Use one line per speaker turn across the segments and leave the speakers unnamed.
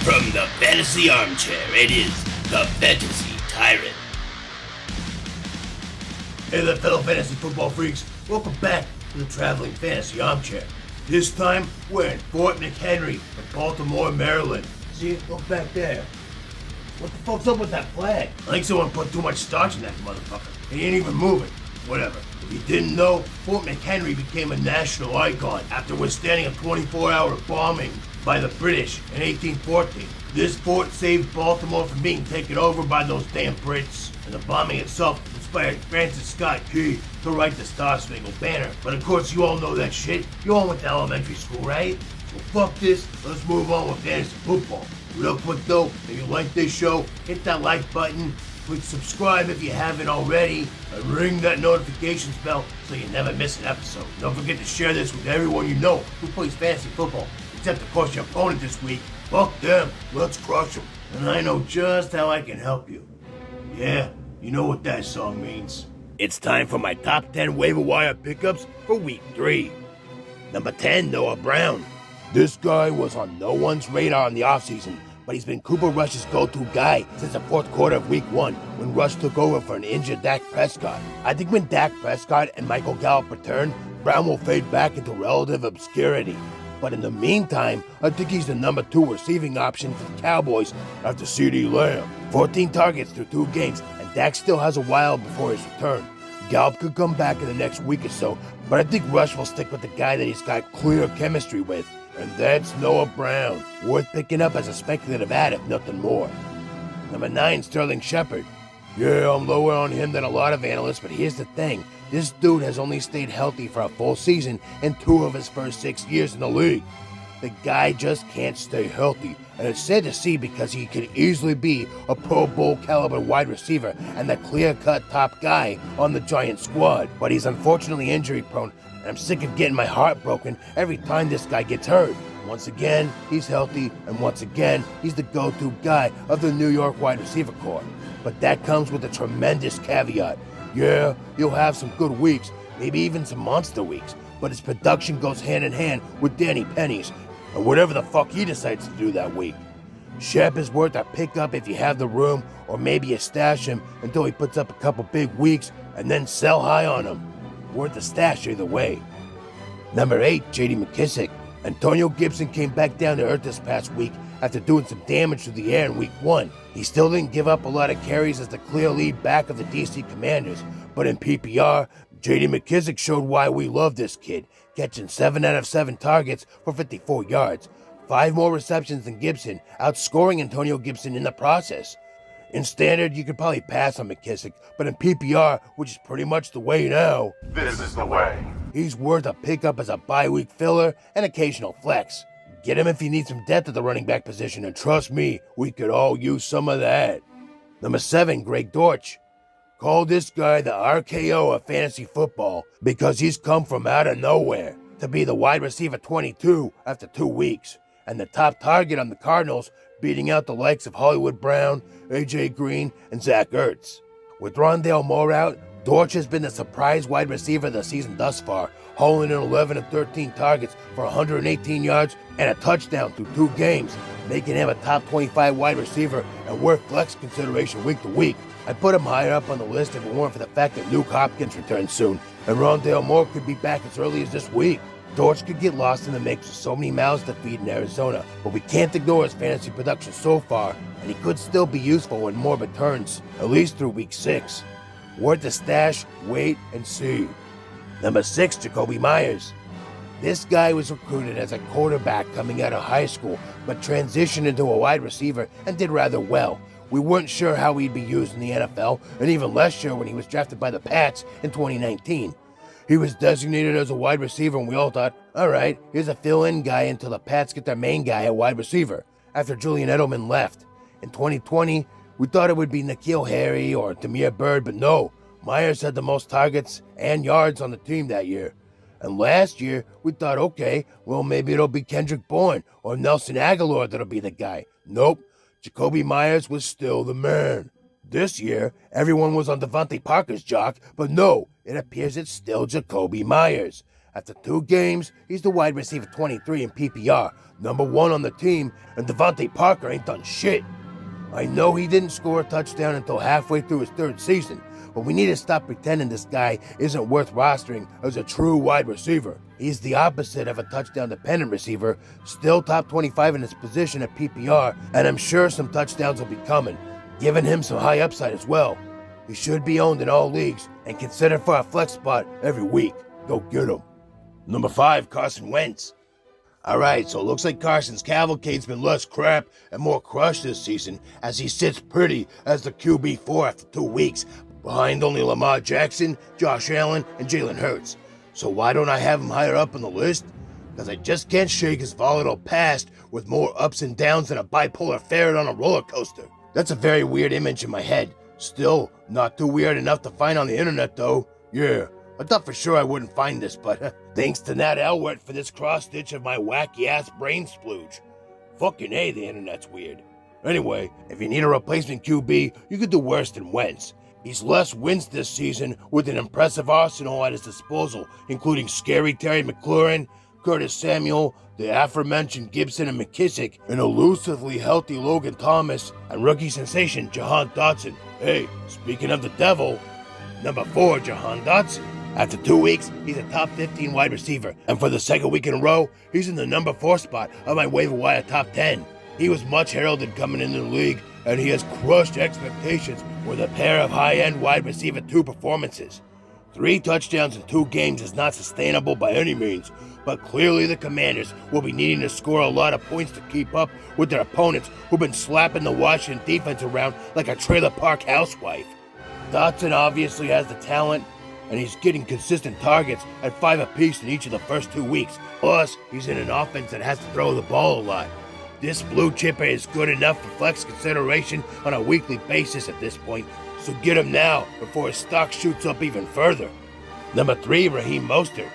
From the fantasy armchair, it is the Fantasy Tyrant.
Hey there, fellow fantasy football freaks. Welcome back to the Traveling Fantasy Armchair. This time, we're in Fort McHenry in Baltimore, Maryland. See, look back there. What the fuck's up with that flag? I think someone put too much starch in that motherfucker. He ain't even moving. Whatever. If you didn't know, Fort McHenry became a national icon after withstanding a 24-hour bombing by the British in 1814. This fort saved Baltimore from being taken over by those damn Brits, and the bombing itself inspired Francis Scott Key to write the Star Spangled Banner. But of course, you all know that shit. You all went to elementary school, right? So fuck this, let's move on with fantasy football. Real quick though, if you like this show, hit that like button, click subscribe if you haven't already, and ring that notifications bell so you never miss an episode. Don't forget to share this with everyone you know who plays fantasy football, except of course your opponent this week. Fuck them, let's crush them. And I know just how I can help you. Yeah, you know what that song means. It's time for my top 10 waiver wire pickups for week 3. Number 10, Noah Brown. This guy was on no one's radar in the offseason, but he's been Cooper Rush's go-to guy since the fourth quarter of week 1 when Rush took over for an injured Dak Prescott. I think when Dak Prescott and Michael Gallup return, Brown will fade back into relative obscurity. But in the meantime, I think he's the number 2 receiving option for the Cowboys after CeeDee Lamb. 14 targets through 2 games, and Dak still has a while before his return. Gallup could come back in the next week or so, but I think Rush will stick with the guy that he's got clear chemistry with, and that's Noah Brown. Worth picking up as a speculative ad if nothing more. Number 9, Sterling Shepard. Yeah, I'm lower on him than a lot of analysts, but here's the thing. This dude has only stayed healthy for a full season in 2 of his first 6 years in the league. The guy just can't stay healthy, and it's sad to see because he could easily be a Pro Bowl caliber wide receiver and the clear-cut top guy on the Giant squad. But he's unfortunately injury prone, and I'm sick of getting my heart broken every time this guy gets hurt. Once again, he's healthy, and once again, he's the go-to guy of the New York wide receiver corps. But that comes with a tremendous caveat. Yeah, he'll have some good weeks, maybe even some monster weeks, but his production goes hand in hand with Danny Penny's, and whatever the fuck he decides to do that week. Shep is worth a pickup if you have the room, or maybe you stash him until he puts up a couple big weeks and then sell high on him. Worth a stash either way. Number 8, J.D. McKissick. Antonio Gibson came back down to earth this past week after doing some damage to the air in week 1. He still didn't give up a lot of carries as the clear lead back of the DC Commanders, but in PPR, J.D. McKissick showed why we love this kid, catching 7 out of 7 targets for 54 yards, 5 more receptions than Gibson, outscoring Antonio Gibson in the process. In standard, you could probably pass on McKissick, but in PPR, which is pretty much the way now,
this is the way.
He's worth a pickup as a bye-week filler and occasional flex. Get him if you need some depth at the running back position, and trust me, we could all use some of that. Number 7, Greg Dortch. Call this guy the RKO of fantasy football because he's come from out of nowhere to be the wide receiver 22 after 2 weeks, and the top target on the Cardinals, beating out the likes of Hollywood Brown, A.J. Green, and Zach Ertz. With Rondale Moore out, Dortch has been the surprise wide receiver of the season thus far, hauling in 11 of 13 targets for 118 yards and a touchdown through 2 games, making him a top 25 wide receiver and worth flex consideration week to week. I'd put him higher up on the list if it weren't for the fact that Luke Hopkins returns soon, and Rondale Moore could be back as early as this week. Dortch could get lost in the mix with so many mouths to feed in Arizona, but we can't ignore his fantasy production so far, and he could still be useful when Moore returns, at least through week 6. Worth the stash, wait, and see. Number 6, Jacoby Myers. This guy was recruited as a quarterback coming out of high school, but transitioned into a wide receiver and did rather well. We weren't sure how he'd be used in the NFL, and even less sure when he was drafted by the Pats in 2019. He was designated as a wide receiver, and we all thought, alright, here's a fill-in guy until the Pats get their main guy at wide receiver, after Julian Edelman left. In 2020, we thought it would be N'Keal Harry or Damiere Byrd, but no, Myers had the most targets and yards on the team that year. And last year, we thought, okay, well maybe it'll be Kendrick Bourne or Nelson Aguilar that'll be the guy. Nope, Jacoby Myers was still the man. This year, everyone was on Devontae Parker's jock, but no, it appears it's still Jacoby Myers. After 2 games, he's the wide receiver 23 in PPR, number 1 on the team, and Devontae Parker ain't done shit. I know he didn't score a touchdown until halfway through his 3rd season, but we need to stop pretending this guy isn't worth rostering as a true wide receiver. He's the opposite of a touchdown-dependent receiver, still top 25 in his position at PPR, and I'm sure some touchdowns will be coming, giving him some high upside as well. He should be owned in all leagues and considered for a flex spot every week. Go get him. Number 5, Carson Wentz. Alright, so it looks like Carson's cavalcade's been less crap and more crushed this season as he sits pretty as the QB4 after 2 weeks, behind only Lamar Jackson, Josh Allen, and Jalen Hurts. So why don't I have him higher up on the list? Because I just can't shake his volatile past with more ups and downs than a bipolar ferret on a roller coaster. That's a very weird image in my head. Still, not too weird enough to find on the internet though. Yeah, I thought for sure I wouldn't find this, but thanks to Nat Elwert for this cross-stitch of my wacky-ass brain splooge. Fucking A, the internet's weird. Anyway, if you need a replacement QB, you could do worse than Wentz. He's less wins this season with an impressive arsenal at his disposal, including Scary Terry McLaurin, Curtis Samuel, the aforementioned Gibson and McKissick, an elusively healthy Logan Thomas, and rookie sensation Jahan Dotson. Hey, speaking of the devil, number 4, Jahan Dotson. After 2 weeks, he's a top 15 wide receiver, and for the 2nd week in a row, he's in the number 4 spot of my waiver wire top 10. He was much heralded coming into the league, and he has crushed expectations with a pair of high-end wide receiver 2 performances. 3 touchdowns in 2 games is not sustainable by any means, but clearly the Commanders will be needing to score a lot of points to keep up with their opponents who've been slapping the Washington defense around like a trailer park housewife. Dotson obviously has the talent, and he's getting consistent targets at 5 apiece in each of the first 2 weeks. Plus, he's in an offense that has to throw the ball a lot. This blue chipper is good enough for flex consideration on a weekly basis at this point, so get him now before his stock shoots up even further. Number 3, Raheem Mostert.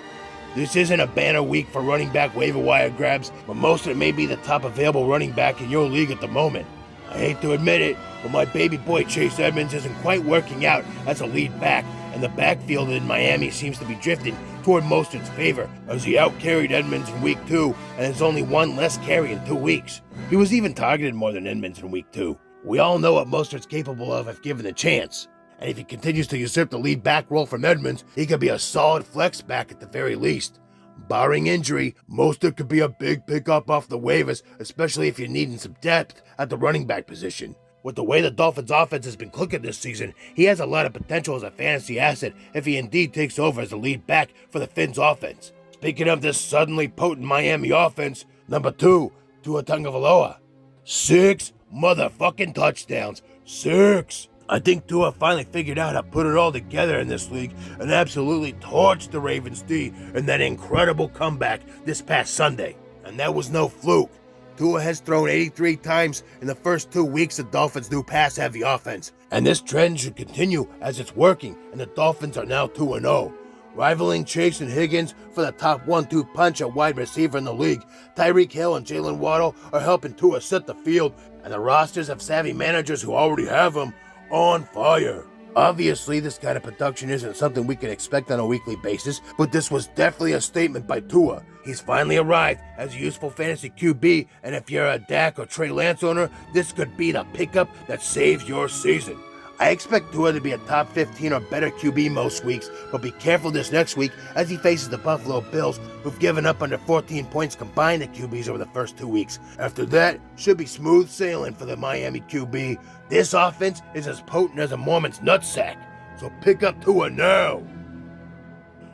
This isn't a banner week for running back waiver wire grabs, but Mostert may be the top available running back in your league at the moment. I hate to admit it, but my baby boy Chase Edmonds isn't quite working out as a lead back, and the backfield in Miami seems to be drifting toward Mostert's favor, as he out-carried Edmonds in week 2 and has only 1 less carry in 2 weeks. He was even targeted more than Edmonds in week 2. We all know what Mostert's capable of if given the chance, and if he continues to usurp the lead back role from Edmonds, he could be a solid flex back at the very least. Barring injury, Mostert could be a big pickup off the waivers, especially if you're needing some depth at the running back position. With the way the Dolphins' offense has been clicking this season, he has a lot of potential as a fantasy asset if he indeed takes over as the lead back for the Fins' offense. Speaking of this suddenly potent Miami offense, number 2, Tua Tagovailoa. 6 motherfucking touchdowns. 6! I think Tua finally figured out how to put it all together in this league and absolutely torched the Ravens D in that incredible comeback this past Sunday. And that was no fluke. Tua has thrown 83 times in the first 2 weeks of Dolphins' new pass-heavy offense. And this trend should continue as it's working, and the Dolphins are now 2-0. Rivaling Chase and Higgins for the top 1-2 punch at wide receiver in the league, Tyreek Hill and Jalen Waddle are helping Tua set the field, and the rosters of savvy managers who already have him on fire. Obviously, this kind of production isn't something we can expect on a weekly basis, but this was definitely a statement by Tua. He's finally arrived as a useful fantasy QB, and if you're a Dak or Trey Lance owner, this could be the pickup that saves your season. I expect Tua to be a top 15 or better QB most weeks, but be careful this next week as he faces the Buffalo Bills, who've given up under 14 points combined at QBs over the first 2 weeks. After that, should be smooth sailing for the Miami QB. This offense is as potent as a Mormon's nutsack, so pick up Tua now.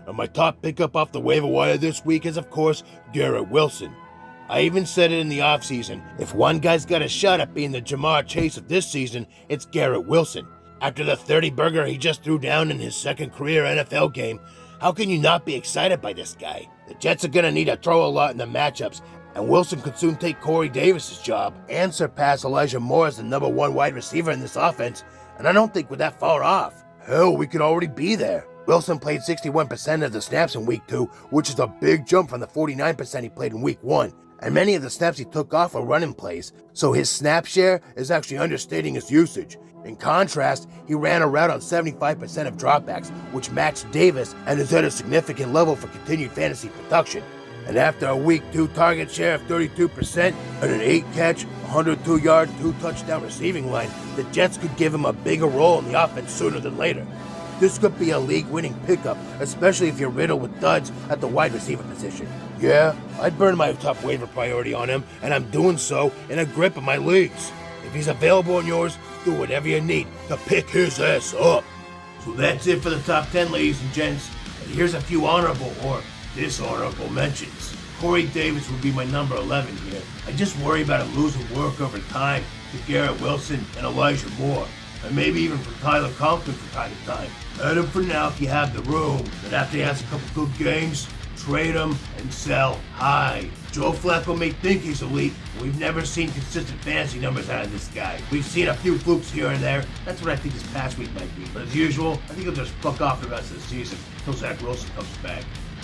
And my top pickup off the waiver wire this week is, of course, Garrett Wilson. I even said it in the offseason, if one guy's got a shot at being the Jamar Chase of this season, it's Garrett Wilson. After the 30-burger he just threw down in his second career NFL game, how can you not be excited by this guy? The Jets are going to need to throw a lot in the matchups, and Wilson could soon take Corey Davis' job and surpass Elijah Moore as the number 1 wide receiver in this offense, and I don't think we're that far off. Hell, we could already be there. Wilson played 61% of the snaps in week 2, which is a big jump from the 49% he played in week 1. and many of the snaps he took off were running plays, so his snap share is actually understating his usage. In contrast, he ran a route on 75% of dropbacks, which matched Davis and is at a significant level for continued fantasy production. And after a week 2 target share of 32% and an 8-catch, 102-yard, 2-touchdown receiving line, the Jets could give him a bigger role in the offense sooner than later. This could be a league-winning pickup, especially if you're riddled with duds at the wide receiver position. Yeah, I'd burn my top waiver priority on him, and I'm doing so in a grip of my leagues. If he's available in yours, do whatever you need to pick his ass up. So that's it for the top 10, ladies and gents. And here's a few honorable or dishonorable mentions. Corey Davis would be my number 11 here. I just worry about him losing work over time to Garrett Wilson and Elijah Moore, and maybe even from Tyler Conklin from time to time. Add him for now if you have the room, but after he has a couple good games, trade him and sell high. Joe Flacco may think he's elite, but we've never seen consistent fantasy numbers out of this guy. We've seen a few flukes here and there. That's what I think this past week might be. But as usual, I think he'll just fuck off the rest of the season until Zach Wilson comes back.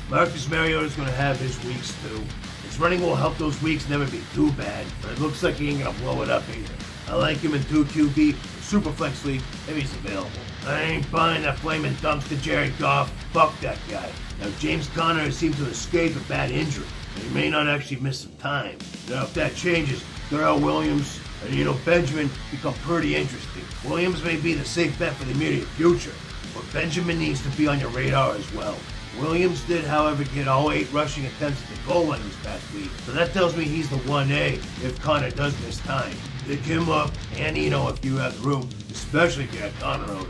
Marcus Mariota's going to have his weeks too. His running will help those weeks never be too bad, but it looks like he ain't going to blow it up either. I like him in 2 QB, Superflex League, if he's available. I ain't buying that flaming dumpster Jared Goff. Fuck that guy. Now, James Conner seems to escape a bad injury, and he may not actually miss some time. Now, if that changes, Darrell Williams and, Benjamin become pretty interesting. Williams may be the safe bet for the immediate future, but Benjamin needs to be on your radar as well. Williams did, however, get all 8 rushing attempts at the goal line this past week, so that tells me he's the 1A if Conner does miss time. Pick him up, and if you have the room, especially if you have Conner owner.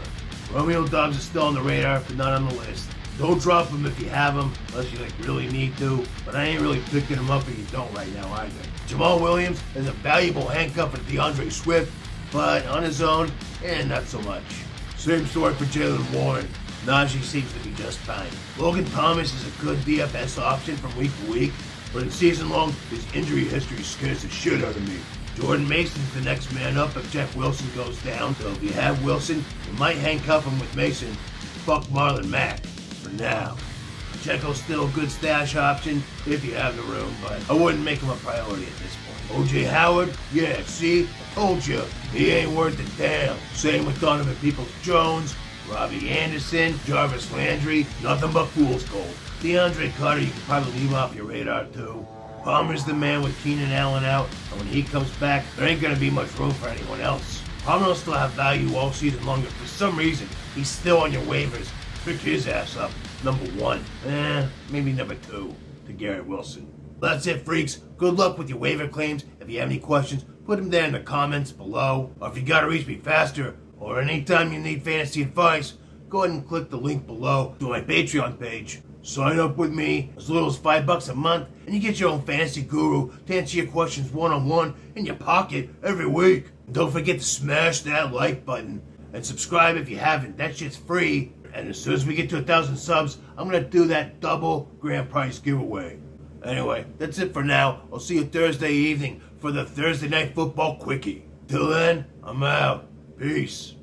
Romeo Doubs is still on the radar, but not on the list. Don't drop him if you have him, unless you really need to, but I ain't really picking him up if you don't right now either. Jamal Williams is a valuable handcuff for DeAndre Swift, but on his own, not so much. Same story for Jalen Warren. Najee seems to be just fine. Logan Thomas is a good DFS option from week to week, but in season long, his injury history scares the shit out of me. Jordan Mason's the next man up if Jeff Wilson goes down, so if you have Wilson, you might handcuff him with Mason and fuck Marlon Mack for now. Pacheco's still a good stash option if you have the room, but I wouldn't make him a priority at this point. O.J. Howard, yeah, see? I told you, he ain't worth a damn. Same with Donovan Peoples-Jones, Robbie Anderson, Jarvis Landry, nothing but fool's gold. DeAndre Carter, you can probably leave off your radar too. Palmer's the man with Keenan Allen out, and when he comes back, there ain't going to be much room for anyone else. Palmer will still have value all season long, but for some reason, he's still on your waivers. Pick his ass up. Number 1. Maybe number 2 to Garrett Wilson. That's it, freaks. Good luck with your waiver claims. If you have any questions, put them there in the comments below. Or if you got to reach me faster, or anytime you need fantasy advice, go ahead and click the link below to my Patreon page. Sign up with me as little as $5 a month, and you get your own fantasy guru to answer your questions one-on-one in your pocket every week. And don't forget to smash that like button and subscribe if you haven't. That shit's free. And as soon as we get to 1,000 subs, I'm gonna do that double grand prize giveaway. Anyway, that's it for now. I'll see you Thursday evening for the Thursday Night Football Quickie. Till then, I'm out. Peace.